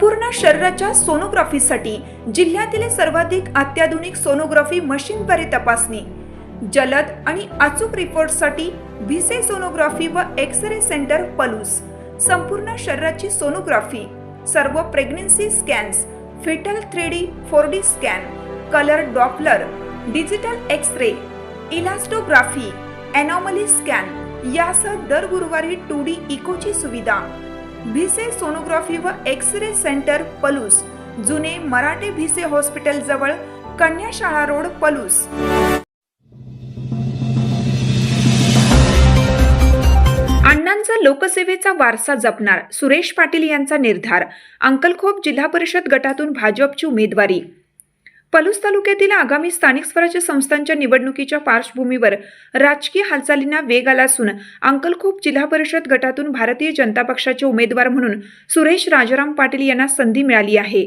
संपूर्ण शरीराच्या सोनोग्राफीसाठी जिल्ह्यातील सर्वाधिक अत्याधुनिक सोनोग्राफी मशीनद्वारे तपासणी, जलद आणि अचूक रिपोर्टसाठी भिसे सोनोग्राफी व एक्स-रे सेंटर पलूस, संपूर्ण शरीराची सोनोग्राफी, सर्व pregnancy scans, foetal 3D 4D scan, colour Doppler, digital x-ray, elastography, anomaly scan यासह दर गुरुवारी 2D इकोची सुविधा। भिसे सोनोग्राफी व एक्स-रे सेंटर पलूस, जुने मराठे भिसे हॉस्पिटल जवळ, कन्याशाळा रोड पलूस। अण्णांचा लोकसेवेचा वारसा जपणार, सुरेश पाटील यांचा निर्धार। अंकलखोप जिल्हा परिषद गटातून भाजपची उमेदवारी। पलूस तालुक्यातील आगामी स्थानिक स्वराज्य संस्थांच्या निवडणुकीच्या पार्श्वभूमीवर राजकीय हालचालींना वेग आला असून अंकलखोप जिल्हा परिषद गटातून भारतीय जनता पक्षाचे उमेदवार म्हणून सुरेश राजाराम पाटील यांना संधी मिळाली आहे।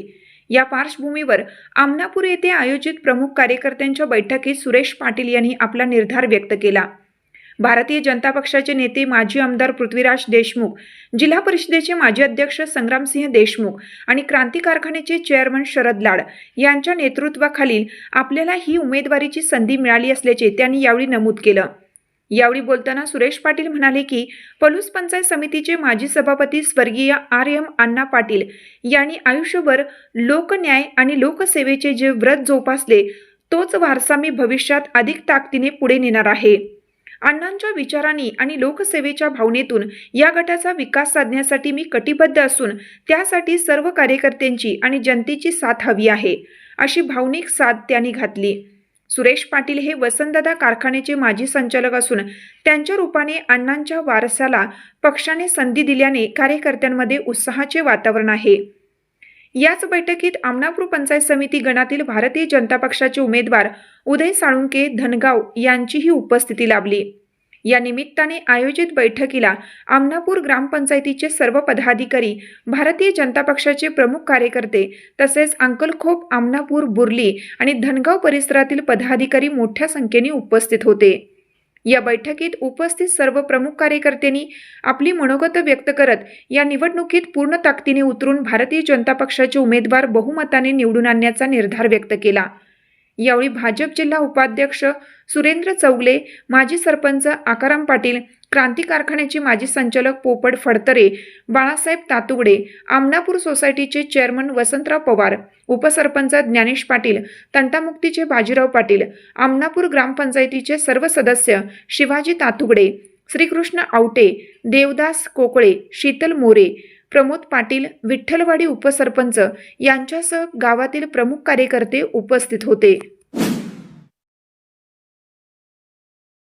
या पार्श्वभूमीवर आमनापूर येथे आयोजित प्रमुख कार्यकर्त्यांच्या बैठकीत सुरेश पाटील यांनी आपला निर्धार व्यक्त केला। भारतीय जनता पक्षाचे नेते माजी आमदार पृथ्वीराज देशमुख, जिल्हा परिषदेचे माजी अध्यक्ष संग्रामसिंह देशमुख आणि क्रांती कारखान्याचे चेअरमन शरद लाड यांच्या नेतृत्वाखाली आपल्याला ही उमेदवारीची संधी मिळाली असल्याचे त्यांनी यावेळी नमूद केलं। यावेळी बोलताना सुरेश पाटील म्हणाले की पलूस पंचायत समितीचे माजी सभापती स्वर्गीय R.M. अण्णा पाटील यांनी आयुष्यभर लोकन्याय आणि लोकसेवेचे जे व्रत जोपासले तोच वारसा मी भविष्यात अधिक ताकदीने पुढे नेणार आहे। अण्णांच्या विचारांनी आणि लोकसेवेच्या भावनेतून या गटाचा विकास साधण्यासाठी मी कटिबद्ध असून त्यासाठी सर्व कार्यकर्त्यांची आणि जनतेची साथ हवी आहे, अशी भावनिक साथ त्यांनी घातली। सुरेश पाटील हे वसंतदादा कारखान्याचे माजी संचालक असून त्यांच्या रूपाने अण्णांच्या वारसाला पक्षाने संधी दिल्याने कार्यकर्त्यांमध्ये उत्साहाचे वातावरण आहे। याच बैठकीत आमनापूर पंचायत समिती गणातील भारतीय जनता पक्षाचे उमेदवार उदय साळुंके धनगाव यांचीही उपस्थिती लाभली। या निमित्ताने आयोजित बैठकीला आमनापूर ग्रामपंचायतीचे सर्व पदाधिकारी, भारतीय जनता पक्षाचे प्रमुख कार्यकर्ते तसेच अंकलखोप, आमनापूर, बुर्ली आणि धनगाव परिसरातील पदाधिकारी मोठ्या संख्येने उपस्थित होते। या बैठकीत उपस्थित सर्व प्रमुख कार्यकर्त्यांनी आपली मनोगत व्यक्त करत या निवडणुकीत पूर्ण ताकदीने उतरून भारतीय जनता पक्षाचे उमेदवार बहुमताने निवडून आणण्याचा निर्धार व्यक्त केला। यावेळी भाजप जिल्हा उपाध्यक्ष सुरेंद्र चौगले, माजी सरपंच आकाराम पाटील, क्रांती कारखान्याचे माजी संचालक पोपट फडतरे, बाळासाहेब तातुगडे, आमनापूर सोसायटीचे चेअरमन वसंतराव पवार, उपसरपंच ज्ञानेश पाटील, तंटामुक्तीचे बाजीराव पाटील, आमनापूर ग्रामपंचायतीचे सर्व सदस्य शिवाजी तातुगडे, श्रीकृष्ण आवटे, देवदास कोकळे, शीतल मोरे, प्रमोद पाटील, विठ्ठलवाडी उपसरपंच यांच्यासह गावातील प्रमुख कार्यकर्ते उपस्थित होते।